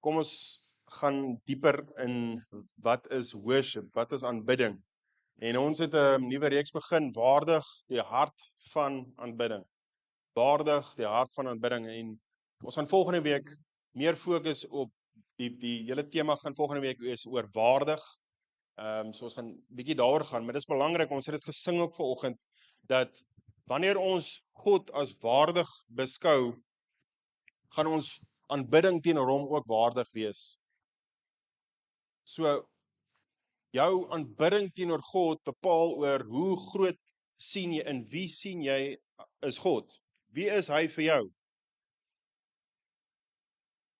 Kom ons gaan dieper in wat is worship, wat is aanbidding. En ons het 'n nuwe reeks begin, waardig die hart van aanbidding. Waardig die hart van aanbidding, en ons gaan volgende week meer fokus op die hele tema gaan volgende week is oor waardig. So ons gaan bietjie daaroor gaan, maar dit is belangrik, ons het dit gesing ook vanoggend, dat wanneer ons God as waardig beskou, gaan ons aanbidding teenoor hom ook waardig wees. So jou aanbidding teenoor God bepaal oor hoe groot sien jy, in wie sien jy is God? Wie is hy vir jou?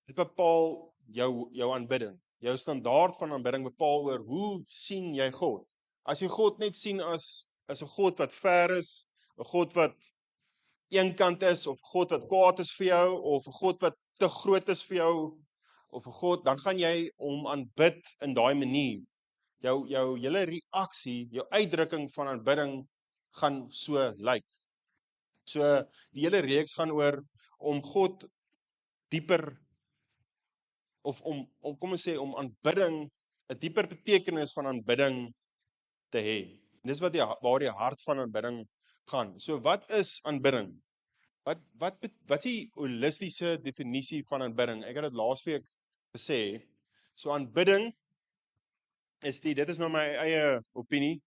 Dit bepaal jou aanbidding. Jou standaard van aanbidding bepaal oor hoe sien jy God? As jy God net sien as 'n God wat ver is, 'n God wat eenkant is, of God wat kwaad is vir jou, of 'n God wat te groot is vir jou, of 'n God, dan gaan jy hom aanbid in daai manier. Jou hele reaksie, jou uitdrukking van aanbidding gaan so lyk. So die hele reeks gaan oor om God dieper, of om kom ons sê, om aanbidding, 'n dieper betekenis van aanbidding te hê. Dis waar die hart van aanbidding gaan. So wat is aanbidding? Wat is die holistiese definisie van aanbidding? Ek het dit laasweek gesê. So aanbidding is dit is nou my eie opinie.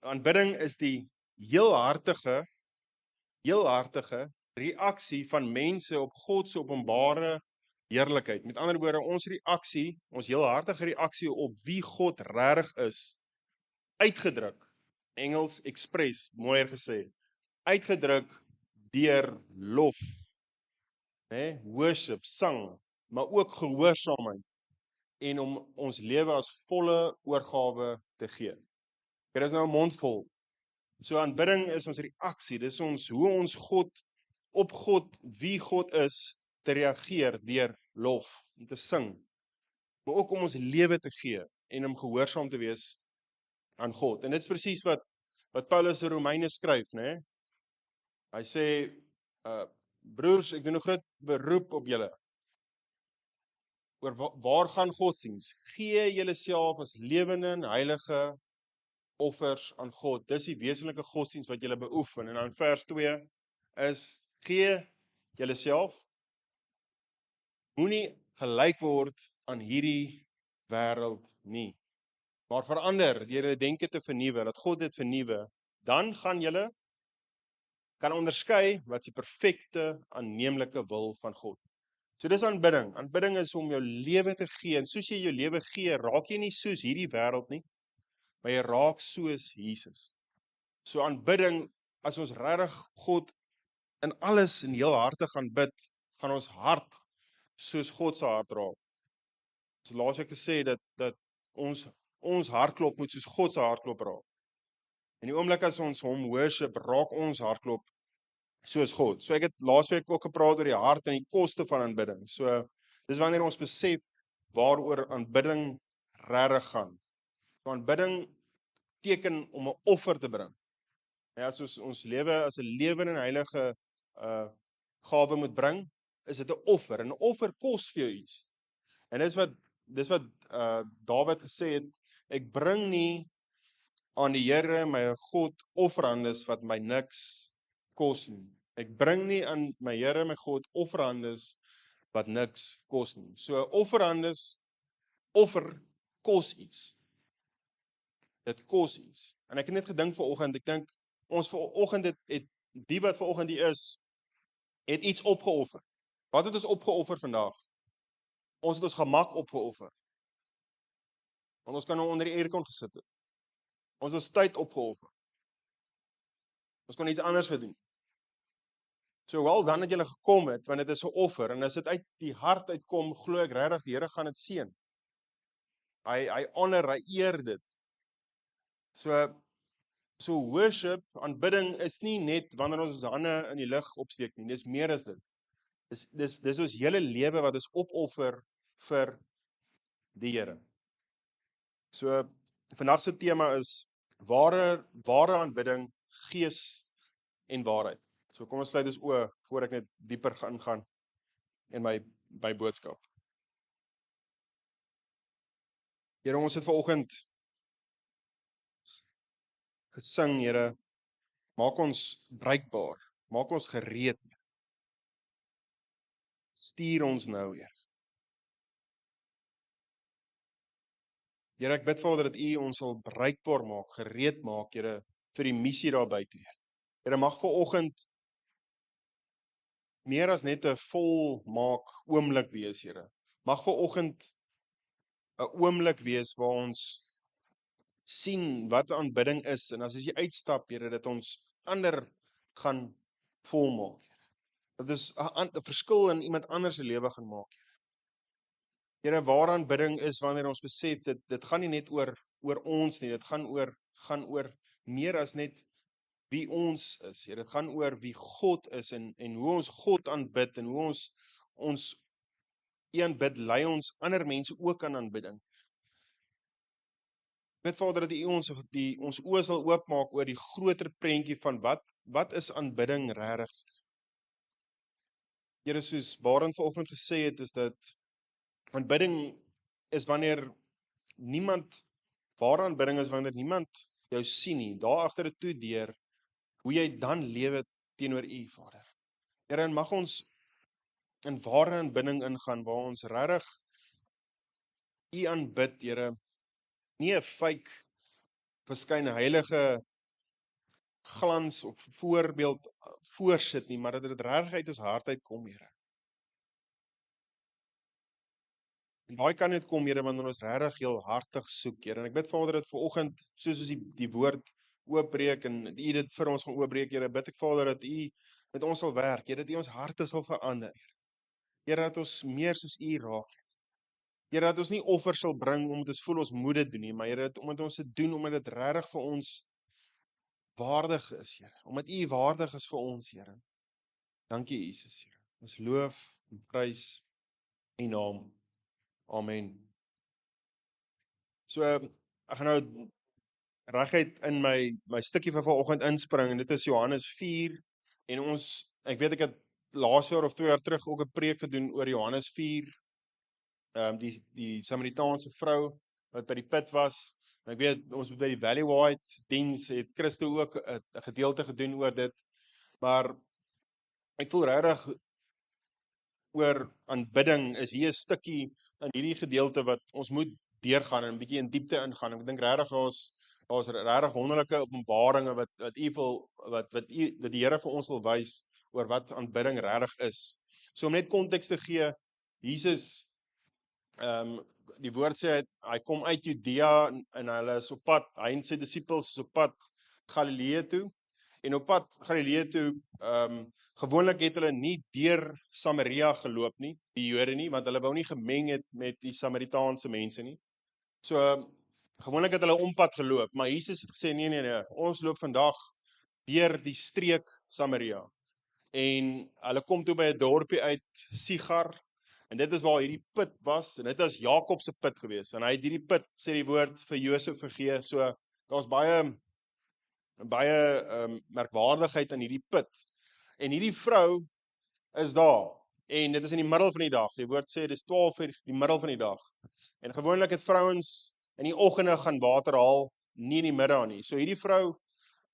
Aanbidding is die heelhartige reaksie van mense op God se openbare heerlikheid. Met ander woorde, ons heelhartige reaksie op wie God regtig is, uitgedruk, Engels express, mooier gesê, uitgedruk deur lof, worship, sang, maar ook gehoorsaamheid, en om ons lewe as volle oorgawe te gee. Dit is nou 'n mond vol. So aanbidding is ons reaksie, dis hoe ons op God, wie God is, te reageer deur lof, om te sing, maar ook om ons lewe te gee en om gehoorsaam te wees aan God. En dit is presies wat Paulus in Romeine skryf, né? Hy sê, broers, ek doen 'n groot beroep op julle. Oor waar gaan godsdiens? Gee julleself as lewende en heilige offers aan God. Dis die wesenlike godsdiens wat julle beoefen. En dan vers 2 is, gee julleself, moenie gelyk word aan hierdie wêreld nie, maar verander deur julle denke te vernuwe, dat God dit vernuwe, dan gaan julle kan onderskei wat die perfekte, aanneemlike wil van God. So dis aanbidding. Aanbidding is om jou lewe te gee, en soos jy jou lewe gee, raak jy nie soos hierdie wêreld nie, maar jy raak soos Jesus. So aanbidding, as ons regtig God in alles en heel hartig aanbid, gaan ons hart soos God se hart raak. So laas ek gesê dat ons hartklop moet soos God se hartklop raak. En die oomblik as ons hom worship, raak ons hartklop soos God. So ek het laasweek ook gepraat oor die hart en die koste van aanbidding. So dis wanneer ons besef waaroor aanbidding regtig gaan. So aanbidding teken om 'n offer te bring. Ja, as ons lewe as 'n lewende en heilige gawe moet bring, is dit 'n offer. En 'n offer kos vir jou iets. En dis wat Dawid gesê het, ek bring nie aan die Here my God offerandes wat my niks kos nie. Ek bring nie aan my Here my God offerandes wat niks kos nie. So offer kos iets. Dit kos iets. En ek het net gedink vanoggend, ek dink ons vanoggend het die wat vanoggend hier is, het iets opgeoffer. Wat het ons opgeoffer vandag? Ons het ons gemak opgeoffer. Want ons kan nou onder die aircon gesit het. Ons het ons tyd opgeoffer. Ons kon iets anders gedoen. So wel dan het julle gekom het, want dit is 'n offer, en as dit uit die hart uitkom, glo ek regtig die Here gaan dit seën. Hy honor, hy eer dit. So worship, aanbidding is nie net wanneer ons hande in die lug opsteek nie, dis meer as dit. Dis ons hele lewe wat ons opoffer vir die Here. So vandag se tema is ware aanbidding, gees en waarheid. So kom ons sluit ons oë voor ek net dieper gaan in my boodskap. Here, ons het vanoggend gesing, Here, maak ons bruikbaar, maak ons gereed. Stuur ons nou, Here. Here, ek bid Vader dat U ons sal bruikbaar maak, gereed maak, Here, vir die missie daar buite, Here. Here, mag vanoggend meer as net 'n volmaak oomblik wees, Here. Mag vanoggend 'n oomblik wees waar ons sien wat aanbidding is en as jy uitstap, Here, dat ons ander gaan volmaak. Dat is 'n verskil in iemand anders se lewe gaan maak. Here, waar aanbidding is wanneer ons besef dit gaan nie net oor ons nie, dit gaan oor meer as net wie ons is. Here, dit gaan oor wie God is en hoe ons God aanbid en hoe ons U aanbid, lei ons ander mense ook aan aanbidding. Ek bid Vader dat U ons oë sal oopmaak oor die groter prentjie van wat is aanbidding regtig. Here, soos Barend vanoggend gesê het, is dat aanbidding is wanneer ware aanbidding is wanneer niemand jou sien nie, daar agter 'n toedeur, hoe jy dan lewe teenoor U, Vader. Here, en mag ons in ware aanbidding ingaan waar ons regtig U aanbid, Here, nie 'n fake verskyn heilige glans of voorbeeld voorsit nie, maar dat dit regtig uit ons hart uitkom, Here. En daai kan net kom, Here, wanneer ons regtig heel hartig soek, Here. En ek bid Vader dat vanoggend, soos ons die woord oopbreek en U dit vir ons gaan oopbreek, Here, bid ek Vader dat U met ons sal werk, Here, dat U ons harte sal verander. Here, dat ons meer soos U raak. Here, dat ons nie offers sal bring omdat ons voel ons moet dit doen nie, maar Here, omdat ons dit doen omdat dit regtig vir ons waardig is, Here. Omdat U waardig is vir ons, Here. Dankie Jesus, Here. Ons loof en prys U naam. Amen. So, ek gaan nou reguit in my stukkie van vanoggend inspring en dit is Johannes 4 en ek weet ek het laas jaar of 2 jaar terug ook 'n preek gedoen oor Johannes 4, die Samaritaanse vrou wat by die put was. En ek weet ons by die Valley White diens het Christo ook 'n gedeelte gedoen oor dit, maar ek voel regtig oor aanbidding is hier 'n stukkie in hierdie gedeelte wat ons moet deurgaan en 'n bietjie in diepte ingaan. Ek dink regtig daar's regtig wonderlike openbaringe wat die Here vir ons wil wys oor wat aanbidding regtig is. So om net konteks te gee, Jesus die woord sê hy kom uit Judea en hulle is op pad, hy en sy disippels is op pad Galilea toe. En op pad Galilea toe, gewoonlik het hulle nie deur Samaria geloop nie, die Jode nie, want hulle wou nie gemeng het met die Samaritaanse mense nie. So, gewoonlik het hulle ompad geloop, maar Jesus het gesê, nee, ons loop vandag deur die streek Samaria. En hulle kom toe by 'n dorpie uit, Sigar, en dit is waar hierdie put was, en dit was Jakob se put gewees, en hy het hierdie put, sê die woord, vir Josef gegee, so, daar's baie merkwaardigheid aan hierdie put. En hierdie vrou is daar, en dit is in die middel van die dag, die woord sê, dit is 12 uur, die middel van die dag. En gewoonlik het vrouens in die oggende gaan water haal, nie in die middag nie. So hierdie vrou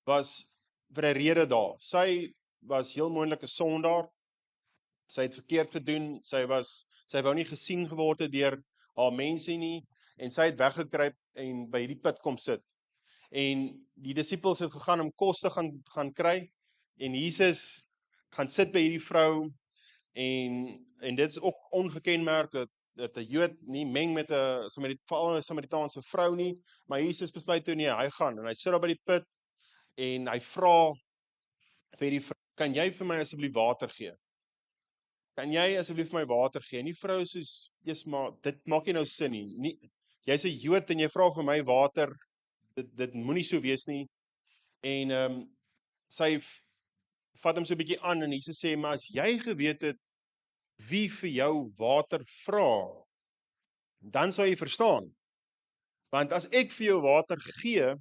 was vir 'n rede daar. Sy was heel moontlik 'n sondaar. Sy het verkeerd gedoen. Sy wou nie gesien geword het deur haar mense nie, en sy het weggekruip en by hierdie put kom sit. En die disippels het gegaan om kos te gaan kry, en Jesus gaan sit by hierdie vrou, en dit is ook ongekenmerk dat 'n Jood nie meng met 'n Samaritaanse vrou nie, maar Jesus besluit toe nee, hy gaan, en hy sit daar by die put, en hy vra vir die vrou, kan jy vir my asseblief water gee? Kan jy asseblief vir my water gee? En die vrou soos, "Jesus, maar dit maak nie nou sin nie. Jy's 'n Jood en jy vra vir my water, dit moenie so wees nie." En sy vat hom so 'n bietjie aan, en Jesus sê, "Maar as jy geweet het wie vir jou water vra, dan sal jy verstaan. Want as ek vir jou water gee,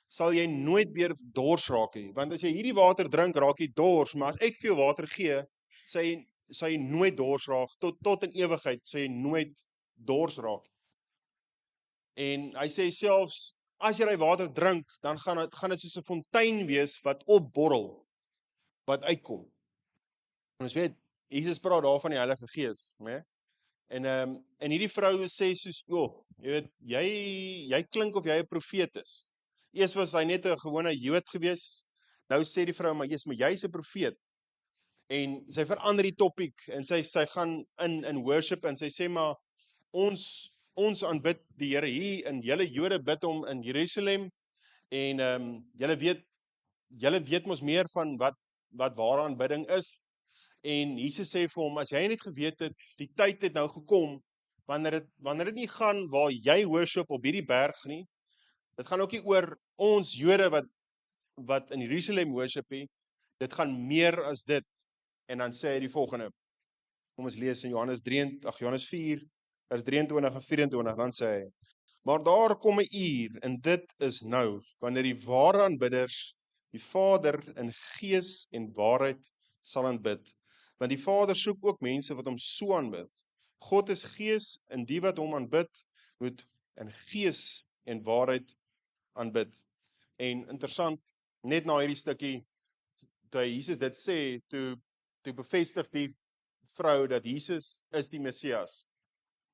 sal jy nooit weer dors raak nie. Want as jy hierdie water drink, raak jy dors, maar as ek vir jou water gee, sal jy nooit dors raak, tot in ewigheid sal jy nooit dors raak." En hy sê selfs, as jy die water drink, dan gaan dit soos 'n fontein wees wat opborrel, wat uitkom. En ons weet, Jesus praat daar van die Heilige Gees, né? En hierdie vrou sê soos, "Jo, jy weet, jy klink of jy 'n profeet is." Eers was hy net 'n gewone Jood gewees. Nou sê die vrou, "Maar jy's 'n profeet." En sy verander die topik en sy gaan in worship en sy sê, "Maar ons aanbid die Here hier en julle Jode bid hom in Jerusalem en julle weet mos meer van wat ware aanbidding is." En Jesus sê vir hom, "As jy net geweet het, die tyd het nou gekom wanneer dit nie gaan waar jy worship op hierdie berg nie. Dit gaan ook nie oor ons Jode wat in Jerusalem worship nie. Dit gaan meer as dit." En dan sê hy die volgende. Kom ons lees in Johannes 4 vers 23 en 24, dan sê hy: "Maar daar kom 'n uur en dit is nou, wanneer die ware aanbidders die Vader in gees en waarheid sal aanbid. Want die Vader soek ook mense wat hom so aanbid. God is gees en die wat hom aanbid, moet in gees en waarheid aanbid." En interessant, net na hierdie stukkie, toe Jesus dit sê, toe bevestig die vrou dat Jesus is die Messias.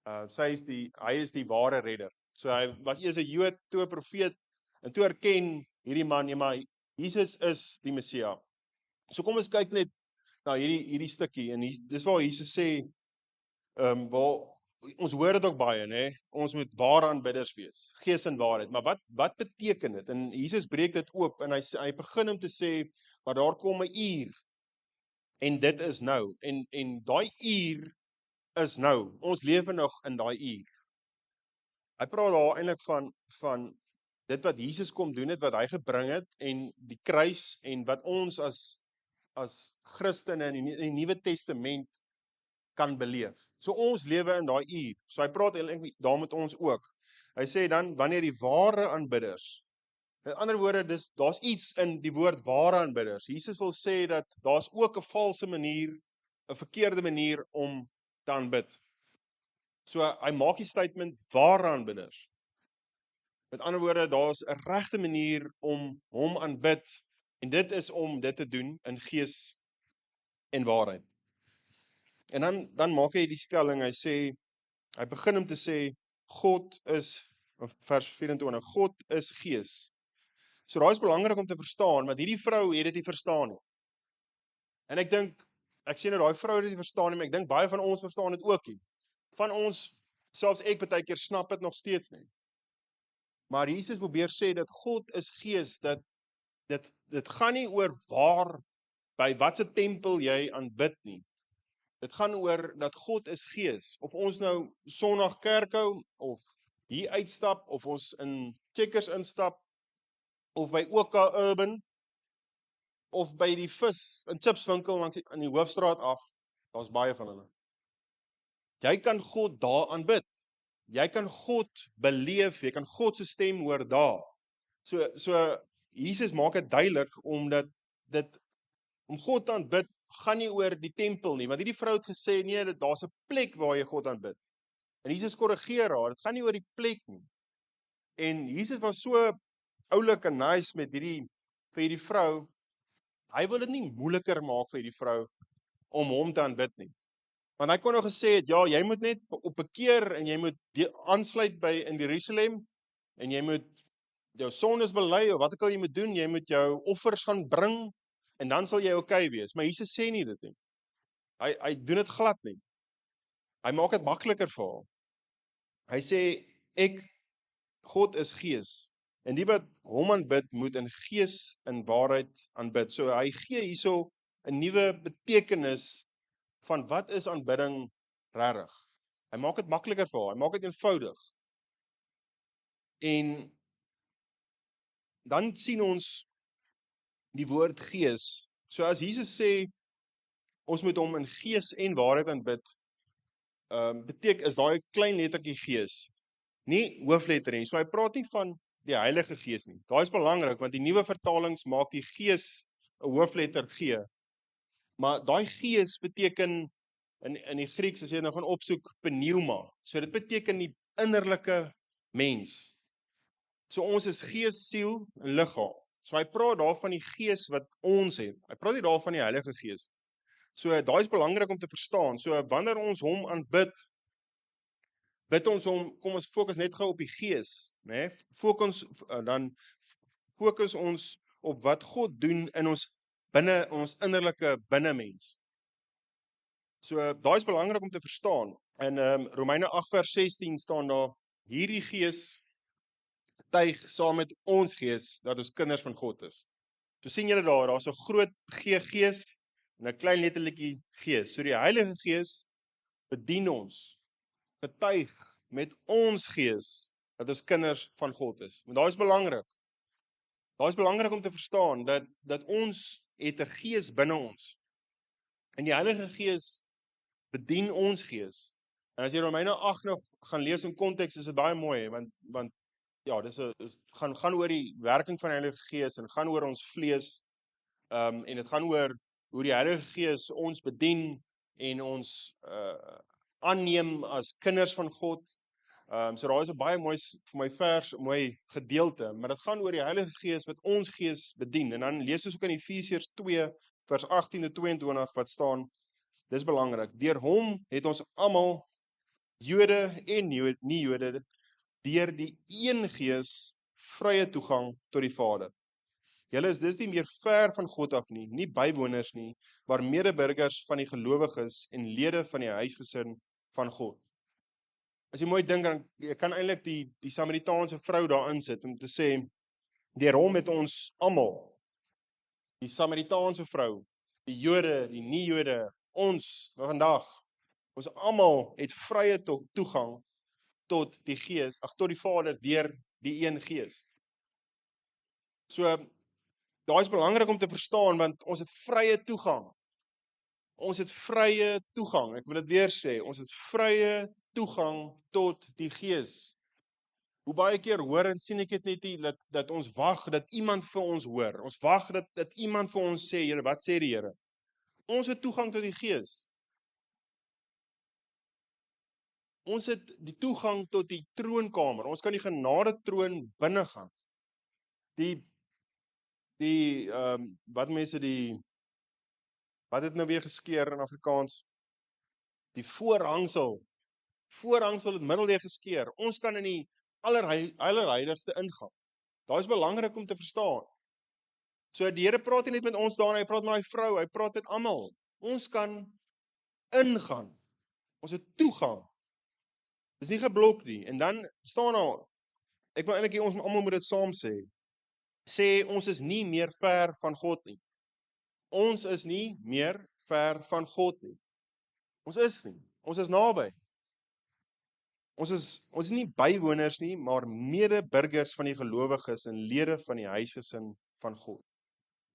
Hy is die ware redder. So hy was eers 'n Jood, toe 'n profeet, en toe erken hierdie man, ja, maar Jesus is die Messia. So kom ons kyk net na hierdie stukkie, en dis waar Jesus sê, waar ons hoor dit ook baie, né? Ons moet ware aanbidders wees, gees en waarheid. Maar wat beteken dit? En Jesus breek dit oop en hy begin om te sê, maar daar kom 'n uur en dit is nou. En daai uur is nou. Ons lewe nog in daai uur. Hy praat daar eintlik van dit wat Jesus kom doen het, wat hy gebring het, en die kruis, en wat ons as Christene in die Nuwe Testament kan beleef. So ons lewe in daai uur. So hy praat eintlik daar met ons ook. Hy sê dan, wanneer die ware aanbidders, met ander woorde, daar's iets in die woord ware aanbidders. Jesus wil sê dat daar's ook 'n valse manier, 'n verkeerde manier om te aanbid. So hy maak die statement ware aanbidders. Met ander woorde, daar's 'n regte manier om hom aanbid, en dit is om dit te doen in gees en waarheid. En dan maak hy die stelling, hy begin om te sê, God is, vers 24, God is gees. So daai is belangrik om te verstaan, want hierdie vrou het dit nie verstaan nie. En ek sê nou daai vrou het dit nie verstaan nie, maar ek dink baie van ons verstaan dit ook nie. Van ons, selfs ek baie keer, snap dit nog steeds nie. Maar Jesus probeer sê dat God is gees, dat dit gaan nie oor by watse tempel jy aanbid nie. Dit gaan oor dat God is gees. Of ons nou Sondag kerk hou, of hier uitstap, of ons in Checkers instap, of by Oka Urban, of by die vis en chipswinkel langs in die hoofstraat af, daar's baie van hulle. Jy kan God daar aanbid. Jy kan God beleef, jy kan God se stem hoor daar. So Jesus maak dit duidelik, omdat om God te aanbid gaan nie oor die tempel nie, want hierdie vrou het gesê, nee, daar's 'n plek waar jy God aanbid. En Jesus korrigeer haar, dit gaan nie oor die plek nie. En Jesus was so oulik en nice vir hierdie vrou. Hy wil dit nie moeiliker maak vir hierdie vrou om hom te aanbid nie. Want hy kon nou gesê het, ja, jy moet net op bekeer en jy moet aansluit in Jerusalem en jy moet jou sondes bely of wat ook al jy moet doen, jy moet jou offers gaan bring en dan sal jy okay wees. Maar Jesus sê nie dit nie. Hy doen dit glad nie. Hy maak dit makliker vir haar. Hy sê, God is gees, en die wat hom aanbid moet in gees en waarheid aanbid. So hy gee hierso 'n nuwe betekenis van wat is aanbidding regtig. Hy maak dit makliker vir haar, hy maak dit eenvoudig. En dan sien ons die woord gees. So as Jesus sê, ons moet hom in gees en waarheid aanbid, is daai klein lettertjie gees, nie hoofletter nie. So hy praat nie van die Heilige Gees nie. Daai is belangrik, want die nuwe vertalings maak die gees 'n hoofletter G. Maar daai gees beteken in die Grieks, as jy nou gaan opsoek, pneuma. So dit beteken die innerlike mens. So ons is gees, siel en liggaam. So hy praat daar van die gees wat ons het. Hy praat nie daar van die Heilige Gees. So daai is belangrik om te verstaan. So wanneer ons hom aanbid, bid ons hom, kom ons fokus net gou op die gees, né? Dan fokus ons op wat God doen in ons innerlike binnemens. So daai is belangrik om te verstaan. In Romeine 8 vers 16 staan daar: hierdie gees getuig saam met ons gees dat ons kinders van God is. So sien julle daar's 'n groot gees en 'n klein lettertjie gees. So die Heilige Gees bedien ons, getuig met ons gees dat ons kinders van God is. Maar daai is belangrik. Daai is belangrik om te verstaan dat ons het 'n gees binne ons. En die Heilige Gees bedien ons gees. En as jy Romeine 8 nog gaan lees in konteks, is dit baie mooi, want ja, gaan oor die werking van die Heilige Gees en gaan oor ons vlees. En dit gaan oor hoe die Heilige Gees ons bedien en ons aanneem as kinders van God. So daar is 'n baie mooi vir my mooi gedeelte, maar dit gaan oor die Heilige Gees wat ons gees bedien. En dan lees ons ook in Efesiërs 2 vers 18 tot 22 wat staan: dis belangrik. Deur hom het ons almal, Jode en nie Jode, deur die een gees vrye toegang tot die Vader. Julle is dus nie meer ver van God af nie, nie bywoners nie, maar medeburgers van die gelowiges en lede van die huisgesin van God. As jy mooi dink, dan jy kan eintlik die Samaritaanse vrou daarin sit om te sê, deur hom het ons almal, die Samaritaanse vrou, die Jode, die nie Jode, ons vandag, ons almal het vrye toegang tot die Gees, tot die Vader deur die een Gees. So daai is belangrik om te verstaan, want ons het vrye toegang. Ons het vrye toegang. Ek wil dit weer sê, ons het vrye toegang tot die Gees. Hoe baie keer hoor en sien ek dit net nie, dat ons wag dat iemand vir ons hoor. Ons wag dat iemand vir ons sê, Here, wat sê die Here? Ons het toegang tot die Gees. Ons het die toegang tot die troonkamer. Ons kan die genade troon binne gaan. Wat het nou weer geskeer in Afrikaans? Die voorhangsel het middeldeur geskeer. Ons kan in die allerheiligste ingaan. Daai is belangrik om te verstaan. So die Here praat nie net met ons daar, hy praat met daai vrou, hy praat met almal. Ons kan ingaan. Ons het toegang. Dis nie geblok nie. En dan staan daar, ek wil eintlik ons almal moet dit saam sê. Sê ons is nie meer ver van God nie. Ons is nie meer ver van God nie. Ons is nie. Ons is naby. Ons is nie bywoners nie, maar medeburgers van die gelowiges en lede van die huisgesin van God.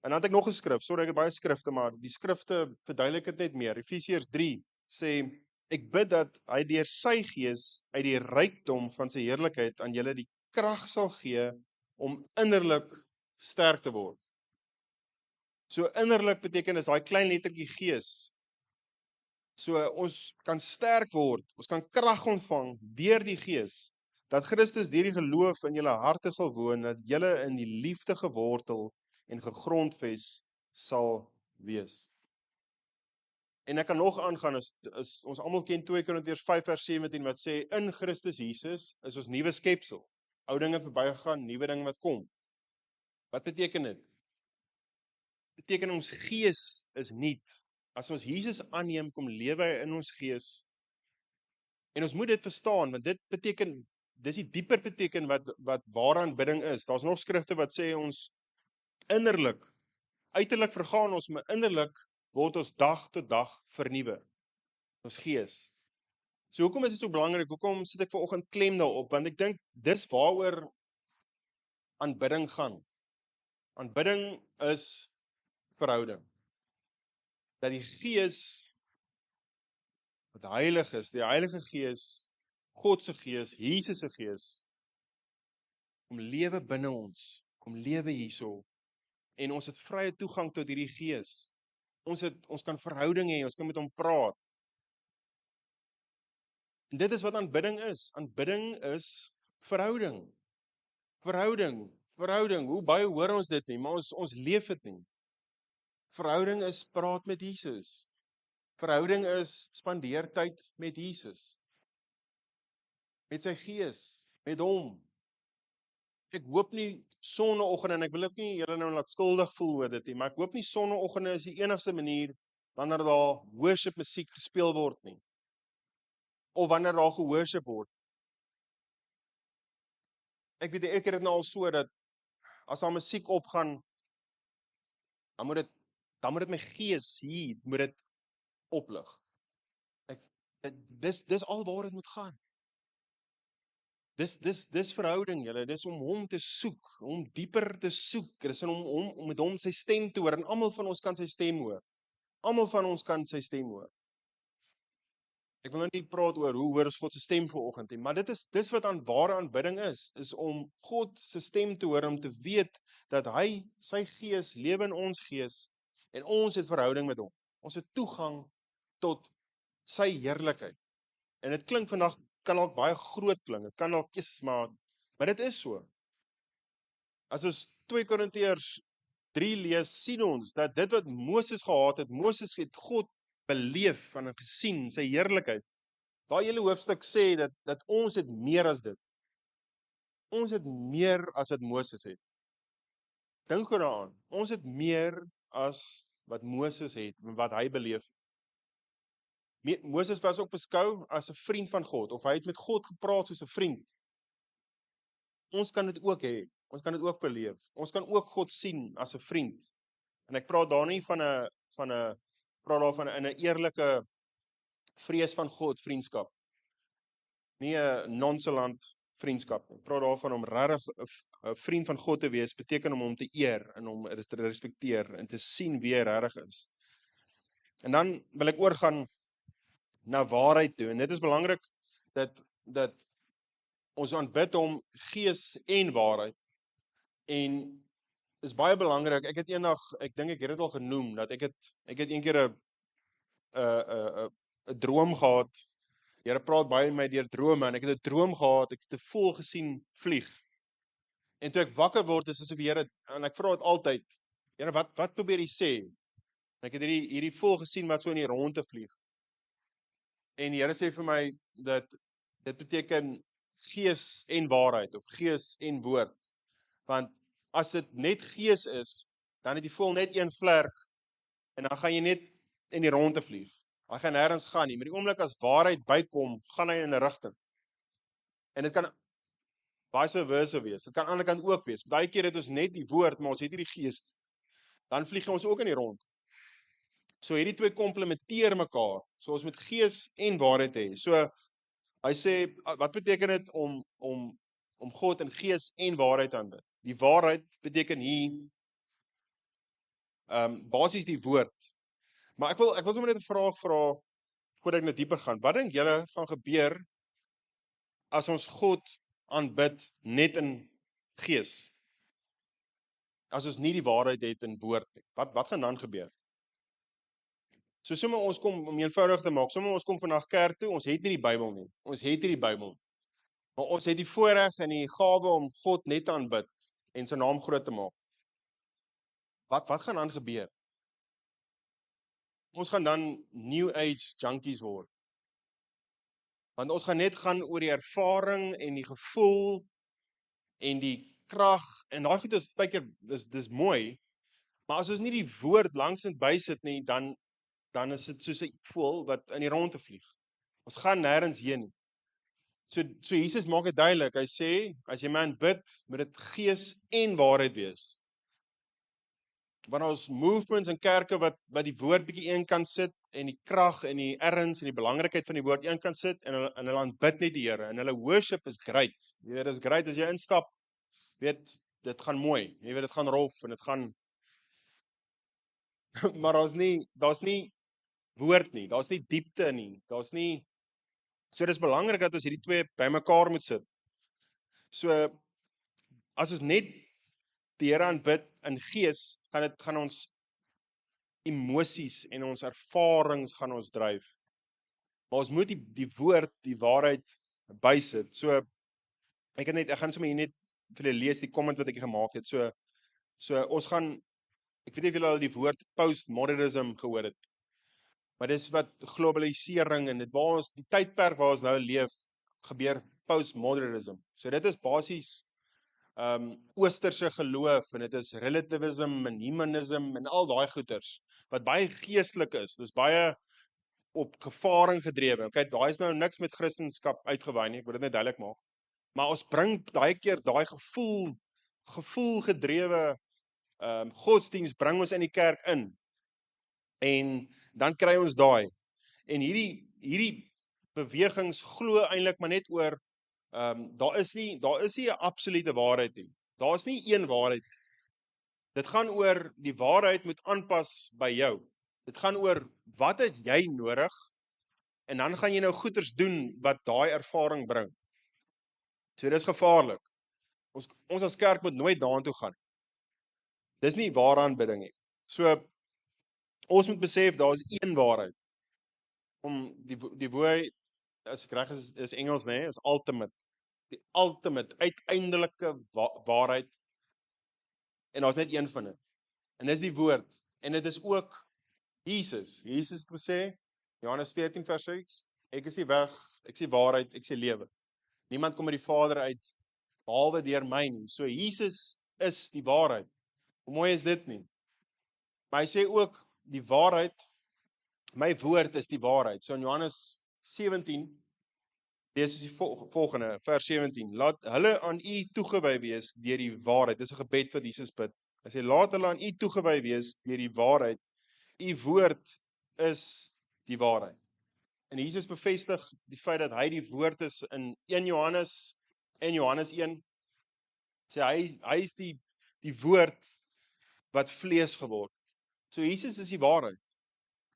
En dan het ek nog 'n skrif, sorry ek het baie skrifte, maar die skrifte verduidelik dit net meer. Efesiërs 3 sê, ek bid dat hy deur sy gees uit die rykdom van sy heerlikheid aan julle die krag sal gee om innerlik sterk te word. So innerlik beteken is daai klein lettertjie gees. So ons kan sterk word, ons kan krag ontvang deur die Gees, dat Christus deur die geloof in julle harte sal woon, dat julle in die liefde gewortel en gegrondves sal wees. En ek kan nog aangaan, is ons almal ken 2 Korintiërs 5 vers 17 wat sê, in Christus Jesus is ons nuwe skepsel. Ou dinge verbygegaan, nuwe dinge wat kom. Wat beteken dit? Beteken ons gees is nuut. As ons Jesus aanneem, kom lewe hy in ons gees. En ons moet dit verstaan, want dit beteken, dis die dieper beteken wat waaraan aanbidding is. Daar's nog skrifte wat sê ons innerlik, uiterlik vergaan ons, maar innerlik word ons dag tot dag vernuwe. Ons gees. So hoekom is dit so belangrik? Hoekom sit ek vanoggend klem daarop? Want ek dink dis waaroor aanbidding gaan. Aanbidding is verhouding. Dat die Gees wat heilig is, die Heilige Gees, God se Gees, Jesus se Gees, kom lewe binne ons, kom lewe hierso, en ons het vrye toegang tot hierdie Gees. Ons kan verhouding hê, ons kan met hom praat. En dit is wat aanbidding is. Aanbidding is Verhouding. Verhouding. Hoe baie hoor ons dit nie, maar ons leef dit nie. Verhouding is praat met Jesus. Verhouding is spandeer tyd met Jesus. Met sy gees, met hom. Ek hoop nie sonnaoggend en ek wil ook nie julle nou laat skuldig voel oor dit nie, maar ek hoop nie sonnaoggende is die enigste manier wanneer daar worship musiek gespeel word nie. Of wanneer daar geworship word. Ek weet ek het dit nou al so dat as daar musiek opgaan, dan moet dit my gees hier moet dit oplig. Dis al waar dit moet gaan. Dis verhouding, julle. Dis om hom te soek, om dieper te soek. Dis om met hom sy stem te hoor en almal van ons kan sy stem hoor. Almal van ons kan sy stem hoor. Ek wil nou nie praat oor hoe hoor ons God se stem vanoggend nie, maar dis wat ware aanbidding is om God se stem te hoor, om te weet dat hy sy gees lewe in ons gees en ons het verhouding met hom. Ons het toegang tot sy heerlikheid. En dit klink vandag kan dalk baie groot klink. Dit kan dalk maar dit is so. As ons 2 Korintiërs 3 lees, sien ons dat dit wat Moses gehad het, Moses het God beleef en gesien, sy heerlikheid. Daai hele hoofstuk sê dat ons het meer as dit. Ons het meer as wat Moses het. Dink daaraan. Ons het meer as wat Moses het, wat hy beleef. Moses was ook beskou as 'n vriend van God, of hy het met God gepraat soos 'n vriend. Ons kan dit ook hê. Ons kan dit ook beleef. Ons kan ook God sien as 'n vriend. En ek praat daar nie praat daarvan in 'n eerlike vrees van God vriendskap. Nie 'n nonchalant vriendskap nie. Ek praat daarvan om regtig 'n vriend van God te wees, beteken om hom te eer en hom te respekteer en te sien wie hy regtig is. En dan wil ek oorgaan na waarheid toe. En dit is belangrik dat ons aanbid hom gees en waarheid. En is baie belangrik. Ek het eendag, ek dink ek het dit al genoem, dat ek het een keer 'n droom gehad. Die Here praat baie met my deur drome en ek het 'n droom gehad, ek het 'n voël gesien vlieg. En toe ek wakker word, is asof die Here, en ek vra dit altyd, Here, wat probeer jy sê? En ek het hierdie voël gesien wat so in die rondte vlieg. En die Here sê vir my dat dit beteken gees en waarheid of gees en woord. Want as dit net gees is, dan het die voël net een vlerk en dan gaan jy net in die rondte vlieg. Hy gaan nêrens gaan nie, maar die oomblik as waarheid bykom, gaan hy in 'n rigting. En dit kan vice versa wees. Dit kan aan die ander kant ook wees. Baie keer het ons net die woord, maar ons het nie die gees. Dan vlieg ons ook in die rond. So hierdie twee komplementeer mekaar. So ons moet gees en waarheid hê. So hy sê, wat beteken dit om God in gees en waarheid aan te bid? Die waarheid beteken hier basies die woord. Maar ek wil sommer net 'n vraag vra voordat ek net dieper gaan. Wat dink julle gaan gebeur as ons God aanbid net in gees? As ons nie die waarheid het in woord nie. Wat gaan dan gebeur? So sommer ons kom, om eenvoudig te maak, sommer ons kom vandag kerk toe, ons het nie die Bybel nie. Ons het nie die Bybel. Maar ons het die voorreg en die gawe om God net te aanbid en sy naam groot te maak. Wat gaan dan gebeur? Ons gaan dan new age junkies word. Want ons gaan net gaan oor die ervaring en die gevoel en die krag en daai goed is baie keer dis mooi, maar as ons nie die woord langsend bysit nie, dan is dit soos 'n voël wat in die rondte vlieg. Ons gaan nêrens heen nie. So Jesus maak dit duidelik. Hy sê as jy my aanbid, moet dit gees en waarheid wees. Want ons movements en kerke wat die woord bietjie een kant sit en die krag en die erns en die belangrikheid van die woord een kant sit en hulle aanbid net die Here en hulle worship is great. Jy weet, dis great as jy instap. Weet, dit gaan mooi. Jy weet, dit gaan rof en dit gaan maar daar's nie woord nie. Daar's nie diepte nie. Daar's nie So dis belangrik dat ons hierdie twee bymekaar moet sit. So as ons net die Here aanbid in gees, gaan ons emosies en ons ervarings gaan ons dryf. Maar ons moet die woord, die waarheid bysit. So Ek gaan sommer hier net vir julle lees die comment wat ek gemaak het. So ons gaan, ek weet nie of julle al die woord postmodernism gehoor het, maar dis wat globalisering en dit waar ons, die tydperk waar ons nou leef, gebeur postmodernism. So dit is basies oosterse geloof en dit is relativism en humanism en al daai goeters wat baie geestelik is. Dis baie op gevaring gedrewe. Okay, daai is nou niks met Christendom uitgewy nie. Ek wil dit net duidelik maak. Maar ons bring daai keer daai gevoel gedrewe godsdiens bring ons in die kerk in. En dan kry ons daai. En hierdie bewegings glo eintlik maar net oor daar is nie 'n absolute waarheid nie. Daar is nie een waarheid. Dit gaan oor die waarheid moet aanpas by jou. Dit gaan oor wat het jy nodig en dan gaan jy nou goeders doen wat daai ervaring bring. So dis gevaarlik. Ons as kerk moet nooit daartoe gaan. Dis nie ware aanbidding nie. So ons moet besef daar is een waarheid. Om die woord as ek reg is Engels nê, is ultimate. Die ultimate uiteindelike waarheid en daar's net een van dit. En dis die woord en dit is ook Jesus. Jesus het gesê Johannes 14 vers 6, ek is die weg, ek is die waarheid, ek is die lewe. Niemand kom by die Vader uit behalwe deur my nie. So Jesus is die waarheid. Hoe mooi is dit nie? Maar hy sê ook die waarheid, my woord is die waarheid. So in Johannes 17 lees die volgende vers 17. Laat hulle aan u toegewy wees deur die waarheid. Dis 'n gebed wat Jesus bid. Hy sê laat hulle aan u toegewy wees deur die waarheid. U woord is die waarheid. En Jesus bevestig die feit dat hy die woord is in 1 Johannes en Johannes 1. Sê hy is die woord wat vlees geword. So Jesus is die waarheid.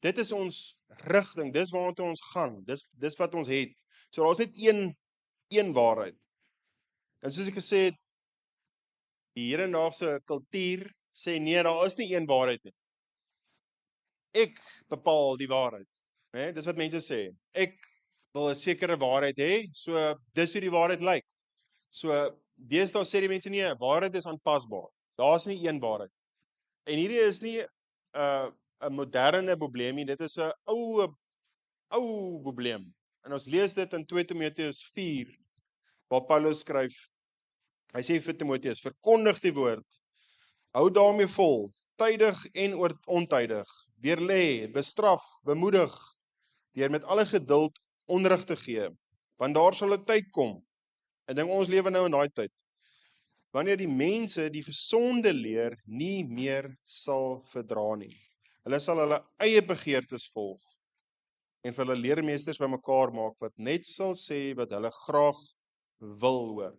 Dit is ons rigting, dis waartoe ons gaan. Dis wat ons het. So daar's net een waarheid. En soos ek gesê het, die hedendaagse kultuur sê nee, daar is nie een waarheid nie. Ek bepaal die waarheid. Né? Dis wat mense sê. Ek wil 'n sekere waarheid hê, so dis hoe die waarheid lyk. So deesdae sê die mense nee, waarheid is aanpasbaar. Daar's nie een waarheid. En hierdie is nie 'n moderne probleem nie, dit is 'n ou probleem. En ons lees dit in 2 Timoteus 4 waar Paulus skryf. Hy sê vir Timoteus, verkondig die woord. Hou daarmee vol, tydig en ontydig. Weerlê, bestraf, bemoedig deur met alle geduld onderrig te gee, want daar sal 'n tyd kom. Ek dink ons lewe nou in daai tyd. Wanneer die mense die gesonde leer nie meer sal verdra nie. Hulle sal hulle eie begeertes volg en vir hulle leermeesters bymekaar maak wat net sal sê wat hulle graag wil hoor.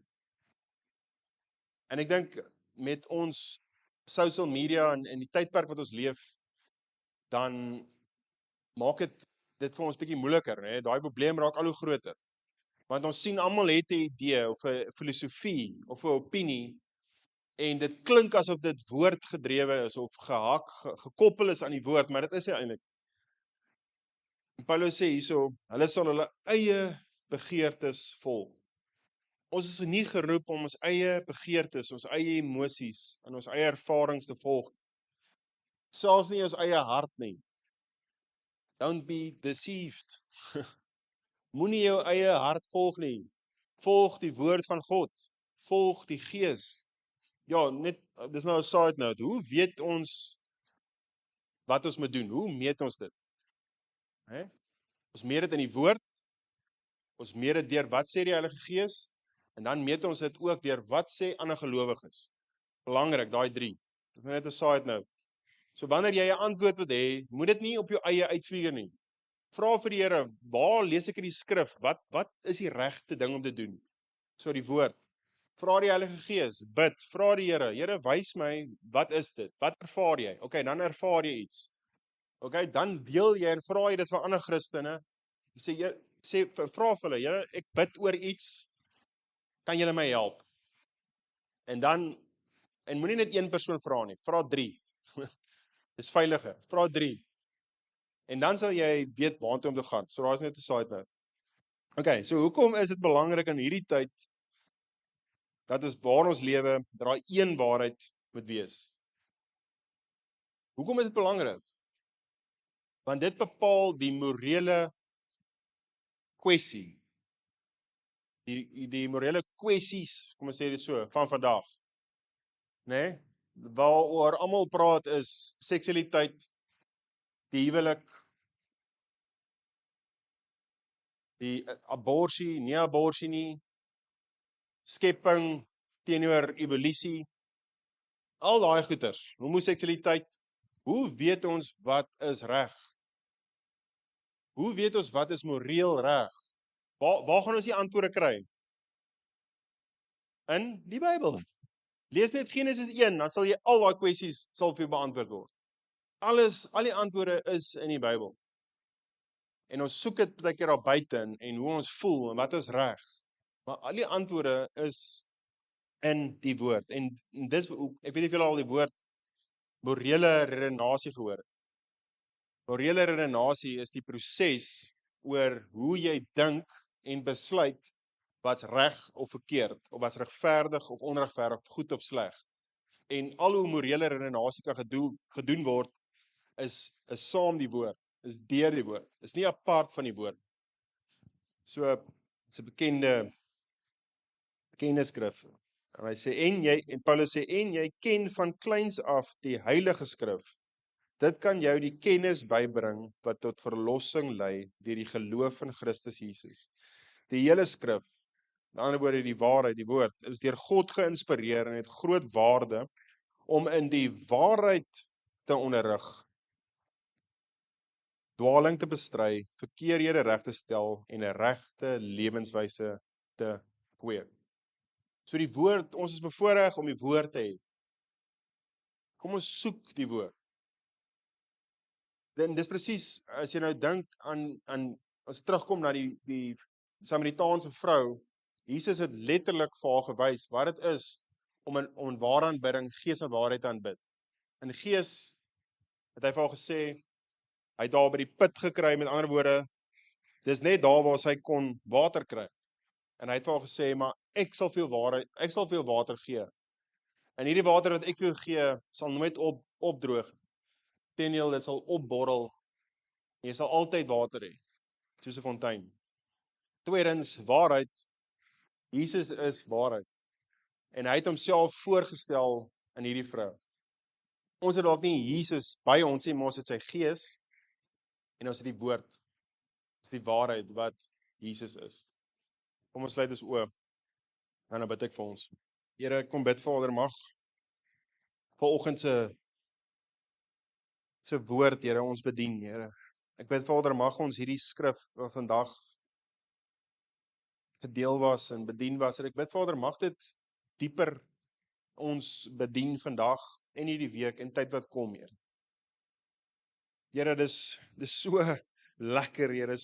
En ek dink met ons social media en die tydperk wat ons leef, dan maak dit vir ons bietjie moeiliker, né? Daai probleem raak al hoe groter. Want ons sien almal het 'n idee of 'n filosofie of 'n opinie en dit klink asof dit woordgedrewe is of gekoppel is aan die woord, maar dit is nie eintlik. Paulus sê hierso, hulle sal hulle eie begeertes volg. Ons is nie geroep om ons eie begeertes, ons eie emosies en ons eie ervarings te volg. Selfs nie ons eie hart nie. Don't be deceived. Moenie jou eie hart volg nie. Volg die woord van God. Volg die Gees. Ja, net dis nou 'n side note. Hoe weet ons wat ons moet doen? Hoe meet ons dit? Hè? Ons meet dit in die woord. Ons meet dit deur wat sê die Heilige Gees en dan meet ons dit ook deur wat sê ander gelowiges. Belangrik, daai 3. Dit is net 'n side note. So wanneer jy 'n antwoord wil hê, moet dit nie op jou eie uitfigure nie. Vra vir die Here, waar lees ek in die skrif? Wat is die regte ding om te doen? So die woord. Vra die Heilige Gees, bid, vra die Here, Here wys my, wat is dit? Wat ervaar jy? Okay, dan ervaar jy iets. Okay, dan deel jy en vra jy dit vir ander Christene. Vra vir hulle, Here, ek bid oor iets. Kan julle my help? En moenie net een persoon vra nie, vra 3. Dis veiliger. Vra 3. En dan sal jy weet waartoe om te gaan. So daar's net 'n side note. Okay, so hoekom is dit belangrik in hierdie tyd dat is waar ons lewe, dat daai een waarheid moet wees. Hoekom is dit belangrik? Want dit bepaal die morele kwessie, die morele kwessies, kom ons sê dit so, van vandag, né? Waaroor almal praat is seksualiteit, die huwelik, die aborsie, nie aborsie nie, skepping teenoor evolusie, al daai goeters, homoseksualiteit. Hoe weet ons wat is reg? Hoe weet ons wat is moreel reg? Waar gaan ons die antwoorde kry? In die Bybel. Lees net Genesis 1, dan sal jy al daai kwessies sal vir jou beantwoord word. Al die antwoorde is in die Bybel. En ons soek dit baie keer daar buite en hoe ons voel en wat is reg. Maar al die antwoorde is in die woord. En dis, ek weet nie of julle al die woord morele redenasie gehoor het. Morele redenasie is die proses oor hoe jy dink en besluit wat's reg of verkeerd, of wat's regverdig of onregverdig, goed of sleg. En al hoe morele redenasie kan gedoen word, is saam die woord, is deur die woord, is nie apart van die woord. So, is 'n bekende skrif. En hy sê, en Paulus sê, en jy ken van kleins af die heilige skrif. Dit kan jou die kennis bybring wat tot verlossing lei deur die geloof in Christus Jesus. Die hele skrif, in ander woorde die waarheid, die woord, is deur God geïnspireer en het groot waarde om in die waarheid te onderrig, dwaling te bestry, verkeerdhede reg te stel en 'n regte lewenswyse te kweek. So die woord, ons is bevoorreg om die woord te hê. Kom ons soek die woord. En dis presies, as jy nou dink aan as terugkom na die Samaritaanse vrou, Jesus het letterlik vir haar gewys wat dit is om in ware aanbidding, gees en waarheid te aanbid. In gees het hy vir haar gesê, hy het haar by die put gekry, met ander woorde, dis net daar waar sy kon water kry. En hy het vir haar gesê, maar ek sal vir jou water gee. En hierdie water wat ek vir jou gee, sal nooit opdroog. Teendeel, dit sal opborrel. Jy sal altyd water hê, soos 'n fontein. Tweedens, waarheid. Jesus is waarheid. En hy het homself voorgestel in hierdie vrou. Ons het dalk nie Jesus by ons nie, maar ons het sy gees en ons het die woord. Dis die waarheid wat Jesus is. Kom ons sluit ons oë. En dan bid ek vir ons. Here, kom bid Vader, mag vanoggend se woord, Here, ons bedien, Here. Ek bid Vader, mag ons hierdie skrif wat vandag gedeel was en bedien was, en ek bid Vader, mag dit dieper ons bedien vandag en hierdie week en tyd wat kom, Here. Here, dis so lekker, Here,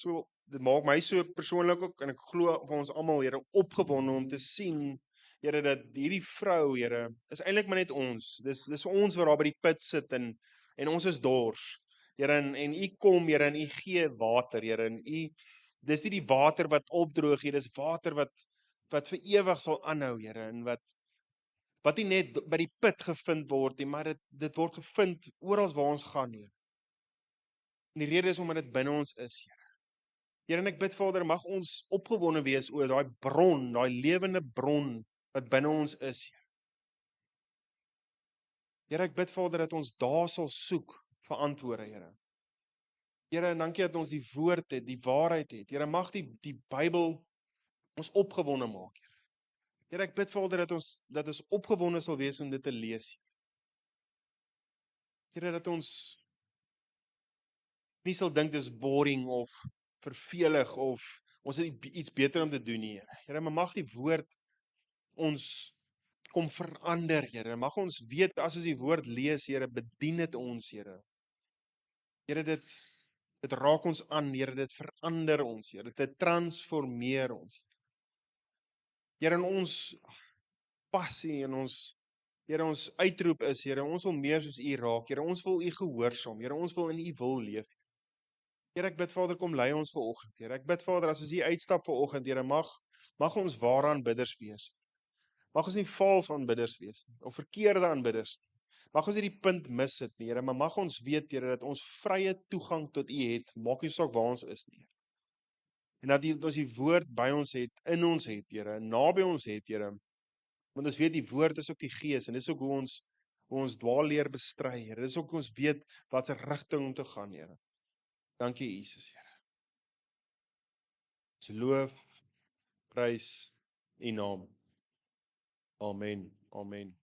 dit maak my so persoonlik ook, en ek glo vir ons almal, Here, opgewonde om te sien, Here, dat hierdie vrou, Here, is eintlik maar net ons. Dis ons wat daar by die put sit en ons is dors. Here, en U kom, Here, en U gee water, Here, en dis nie die water wat opdroog, Here, dis water wat vir ewig sal aanhou, Here, en wat nie net by die put gevind word nie, maar dit word gevind oral waar ons gaan, Here. En die rede is omdat dit binne ons is, Here. Here, en ek bid Vader, mag ons opgewonde wees oor daai bron, daai lewende bron wat binne ons is, Here. Here, ek bid Vader dat ons daar sal soek vir antwoorde, Here. Here, en dankie dat ons die woord het, die waarheid het. Here, mag die Bybel ons opgewonde maak, Here. Here, ek bid Vader dat ons opgewonde sal wees om dit te lees. Here, dat ons nie sal dink dis boring of vervelig of ons het iets beter om te doen nie, Here. Here, maar mag die woord ons kom verander, Here. Mag ons weet as ons die woord lees, Here, bedien dit ons, Here. Here, dit raak ons aan, Here, dit verander ons, Here, dit transformeer ons. Here, in ons passie en Here, ons uitroep is, Here, ons wil meer soos U raak, Here, ons wil U gehoorsaam, Here, ons wil in U wil leef. Here, ek bid Vader, kom lei ons vanoggend, Here. Ek bid Vader, as ons hier uitstap vanoggend, Here, mag ons ware aanbidders wees. Mag ons nie vals aanbidders wees nie, of verkeerde aanbidders nie. Mag ons nie die punt mis sit nie, Here, maar mag ons weet, Here, dat ons vrye toegang tot U het, maak nie saak waar ons is nie. En dat ons die woord by ons het, in ons het, Here, naby ons het, Here. Want ons weet die woord is ook die gees en dis ook hoe ons dwaalleer bestry, Here. Dis ook hoe ons weet wat se rigting om te gaan, Here. Dankie Jesus, Here. Ons loof, prys U naam. Amen. Amen.